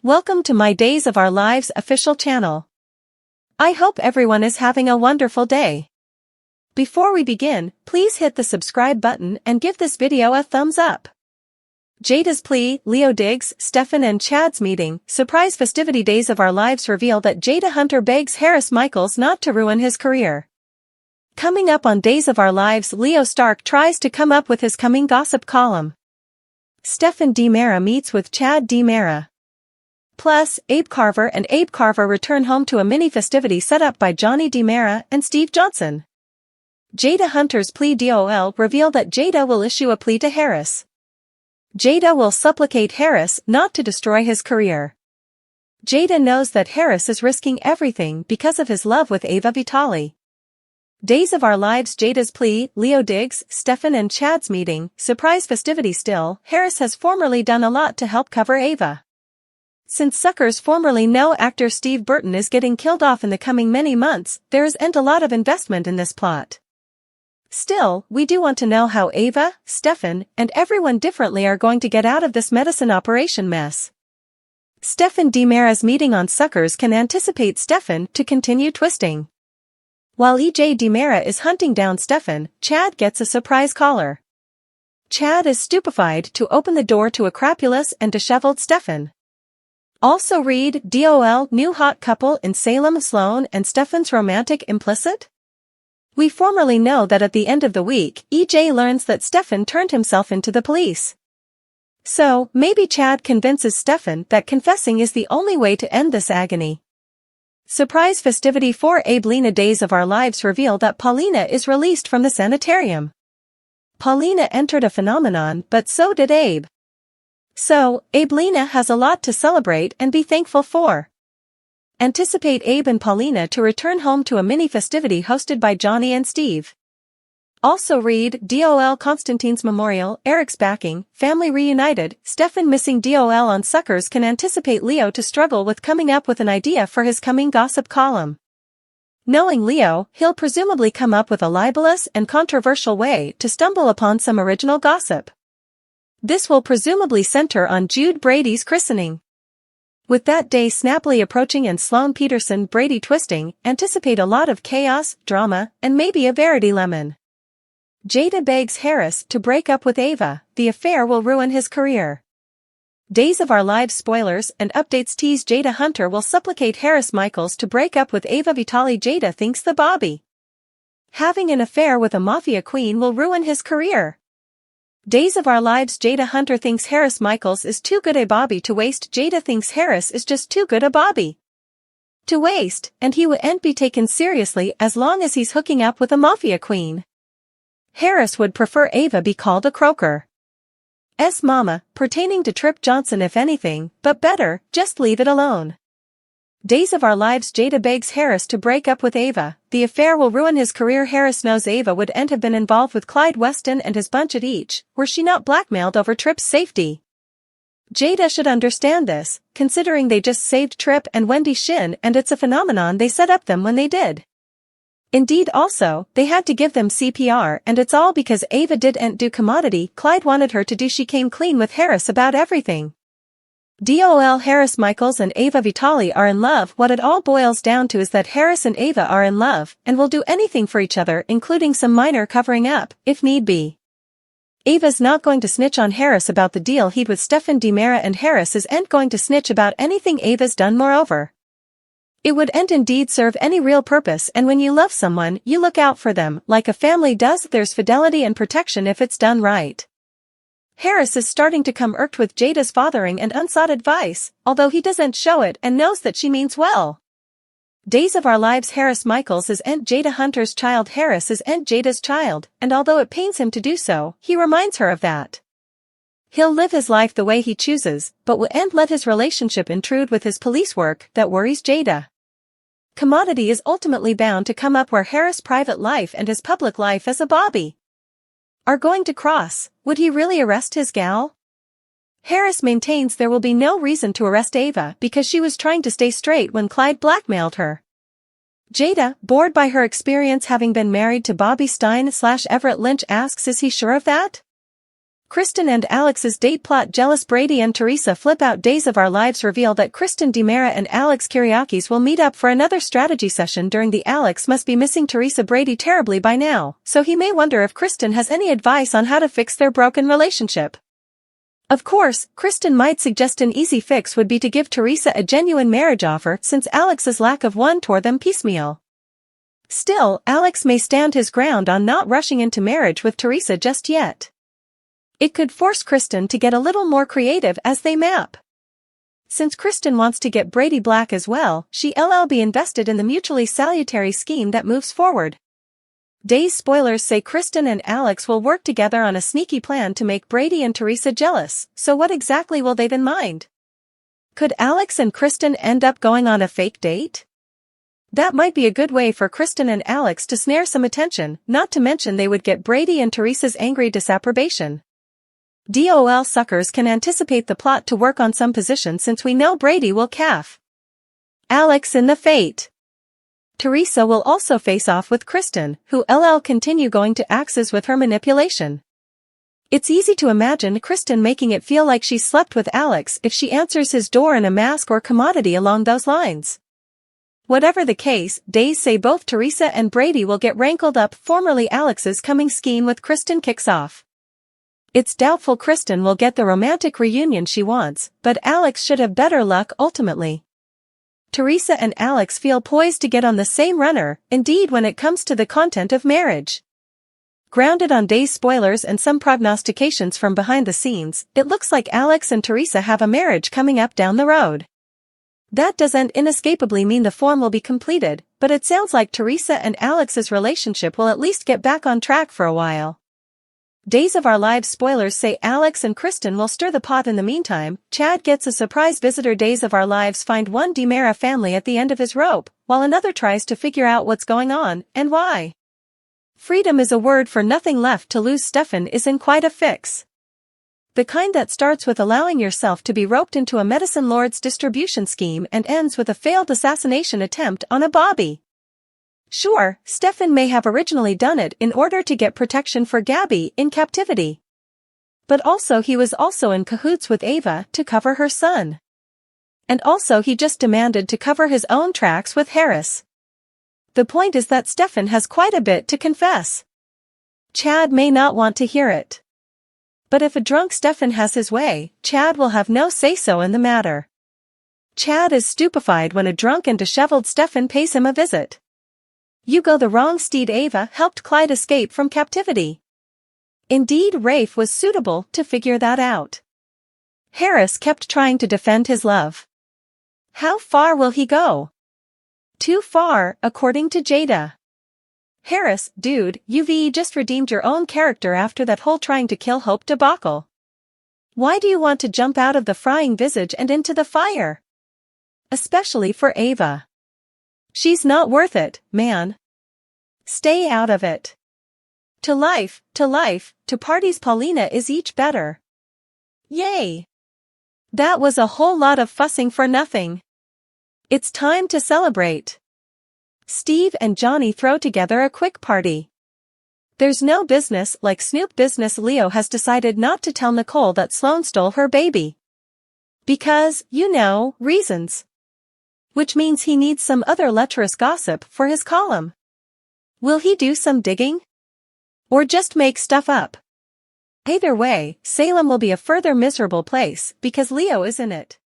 Welcome to my Days of Our Lives official channel. I hope everyone is having a wonderful day. Before we begin, please hit the subscribe button and give this video a thumbs up. Jada's plea, Leo digs, Stefan and Chad's meeting, surprise festivity. Days of Our Lives reveal that Jada Hunter begs Harris Michaels not to ruin his career. Coming up on Days of Our Lives, Leo Stark tries to come up with his coming gossip column. Stefan DiMera meets with Chad DiMera. Plus, Abe Carver and Abe Carver return home to a mini festivity set up by Johnny DiMera and Steve Johnson. Jada Hunter's plea deal reveal that Jada will issue a plea to Harris. Jada will supplicate Harris not to destroy his career. Jada knows that Harris is risking everything because of his love with Ava Vitale. Days of Our Lives, Jada's plea, Leo digs, Stefan and Chad's meeting, surprise festivity. Still, Harris has formerly done a lot to help cover Ava. Since suckers formerly know actor Steve Burton is getting killed off in the coming many months, there isn't a lot of investment in this plot. Still, we do want to know how Ava, Stefan, and everyone differently are going to get out of this medicine operation mess. Stefan DiMera's meeting on suckers can anticipate Stefan to continue twisting. While EJ DiMera is hunting down Stefan, Chad gets a surprise caller. Chad is stupefied to open the door to a crapulous and disheveled Stefan. Also read, DOL new hot couple in Salem. Sloan and Stefan's romantic implicit? We formerly know that at the end of the week, EJ learns that Stefan turned himself into the police. So, maybe Chad convinces Stefan that confessing is the only way to end this agony. Surprise festivity for Abe. Days of Our Lives reveal that Paulina is released from the sanitarium. Paulina entered a phenomenon, but so did Abe. So, Abe has a lot to celebrate and be thankful for. Anticipate Abe and Paulina to return home to a mini festivity hosted by Johnny and Steve. Also read, DOL Constantine's memorial, Eric's backing, family reunited, Stefan missing. DOL on suckers can anticipate Leo to struggle with coming up with an idea for his coming gossip column. Knowing Leo, he'll presumably come up with a libelous and controversial way to stumble upon some original gossip. This will presumably center on Jude Brady's christening. With that day snappily approaching and Sloan Peterson Brady twisting, anticipate a lot of chaos, drama, and maybe a Verity lemon. Jada begs Harris to break up with Ava, the affair will ruin his career. Days of Our Lives spoilers and updates tease Jada Hunter will supplicate Harris Michaels to break up with Ava Vitale. Jada thinks the Bobby having an affair with a mafia queen will ruin his career. Days of Our Lives, Jada Hunter thinks Harris Michaels is too good a Bobby to waste. Jada thinks Harris is just too good a Bobby to waste, and he wouldn't be taken seriously as long as he's hooking up with a mafia queen. Harris would prefer Ava be called a croaker. Mama, pertaining to Trip Johnson if anything, but better, just leave it alone. Days of Our Lives, Jada begs Harris to break up with Ava, the affair will ruin his career. Harris knows Ava wouldn't have been involved with Clyde Weston and his bunch at each, were she not blackmailed over Trip's safety. Jada should understand this, considering they just saved Trip and Wendy Shin, and it's a phenomenon they set up them when they did. Indeed also, they had to give them CPR, and it's all because Ava didn't do commodity Clyde wanted her to do. She came clean with Harris about everything. DOL Harris Michaels and Ava Vitale are in love. What it all boils down to is that Harris and Ava are in love, and will do anything for each other, including some minor covering up, if need be. Ava's not going to snitch on Harris about the deal he'd with Stefan DiMera, and Harris isn't going to snitch about anything Ava's done. Moreover, it wouldn't indeed serve any real purpose, and when you love someone, you look out for them, like a family does. There's fidelity and protection if it's done right. Harris is starting to come irked with Jada's fathering and unsought advice, although he doesn't show it and knows that she means well. Days of Our Lives, Harris Michaels isn't Jada Hunter's child. Harris isn't Jada's child, and although it pains him to do so, he reminds her of that. He'll live his life the way he chooses, but won't let his relationship intrude with his police work that worries Jada. Commodity is ultimately bound to come up where Harris' private life and his public life as a Bobby are going to cross. Would he really arrest his gal? Harris maintains there will be no reason to arrest Ava because she was trying to stay straight when Clyde blackmailed her. Jada, bored by her experience having been married to Bobby Stein / Everett Lynch, asks, is he sure of that? Kristen and Alex's date plot. Jealous Brady and Teresa flip out. Days of Our Lives reveal that Kristen DiMera and Alex Kyriakis will meet up for another strategy session during the Alex must be missing Teresa Brady terribly by now, so he may wonder if Kristen has any advice on how to fix their broken relationship. Of course, Kristen might suggest an easy fix would be to give Teresa a genuine marriage offer since Alex's lack of one tore them piecemeal. Still, Alex may stand his ground on not rushing into marriage with Teresa just yet. It could force Kristen to get a little more creative as they map. Since Kristen wants to get Brady Black as well, she'll be invested in the mutually salutary scheme that moves forward. Days spoilers say Kristen and Alex will work together on a sneaky plan to make Brady and Teresa jealous, so what exactly will they then mind? Could Alex and Kristen end up going on a fake date? That might be a good way for Kristen and Alex to snare some attention, not to mention they would get Brady and Teresa's angry disapprobation. DOL suckers can anticipate the plot to work on some position since we know Brady will calf Alex in the fate. Teresa will also face off with Kristen, who will continue going to axes with her manipulation. It's easy to imagine Kristen making it feel like she slept with Alex if she answers his door in a mask or commodity along those lines. Whatever the case, Days say both Teresa and Brady will get rankled up. Formerly Alex's coming scheme with Kristen kicks off. It's doubtful Kristen will get the romantic reunion she wants, but Alex should have better luck ultimately. Teresa and Alex feel poised to get on the same runner, indeed when it comes to the content of marriage. Grounded on Days spoilers and some prognostications from behind the scenes, it looks like Alex and Teresa have a marriage coming up down the road. That doesn't inescapably mean the form will be completed, but it sounds like Teresa and Alex's relationship will at least get back on track for a while. Days of Our Lives spoilers say Alex and Kristen will stir the pot in the meantime. Chad gets a surprise visitor. Days of Our Lives find one DiMera family at the end of his rope, while another tries to figure out what's going on and why. Freedom is a word for nothing left to lose. Stefan is in quite a fix. The kind that starts with allowing yourself to be roped into a medicine lord's distribution scheme and ends with a failed assassination attempt on a Bobby. Sure, Stefan may have originally done it in order to get protection for Gabby in captivity. But also he was also in cahoots with Ava to cover her son. And also he just demanded to cover his own tracks with Harris. The point is that Stefan has quite a bit to confess. Chad may not want to hear it. But if a drunk Stefan has his way, Chad will have no say-so in the matter. Chad is stupefied when a drunk and disheveled Stefan pays him a visit. You go the wrong steed. Ava helped Clyde escape from captivity. Indeed, Rafe was suitable to figure that out. Harris kept trying to defend his love. How far will he go? Too far, according to Jada. Harris, dude, you've just redeemed your own character after that whole trying to kill Hope debacle. Why do you want to jump out of the frying visage and into the fire? Especially for Ava. She's not worth it, man. Stay out of it. To life, to parties. Paulina is each better. Yay. That was a whole lot of fussing for nothing. It's time to celebrate. Steve and Johnny throw together a quick party. There's no business like Snoop business. Leo has decided not to tell Nicole that Sloan stole her baby. Because, reasons. Which means he needs some other lecherous gossip for his column. Will he do some digging? Or just make stuff up? Either way, Salem will be a further miserable place because Leo is in it.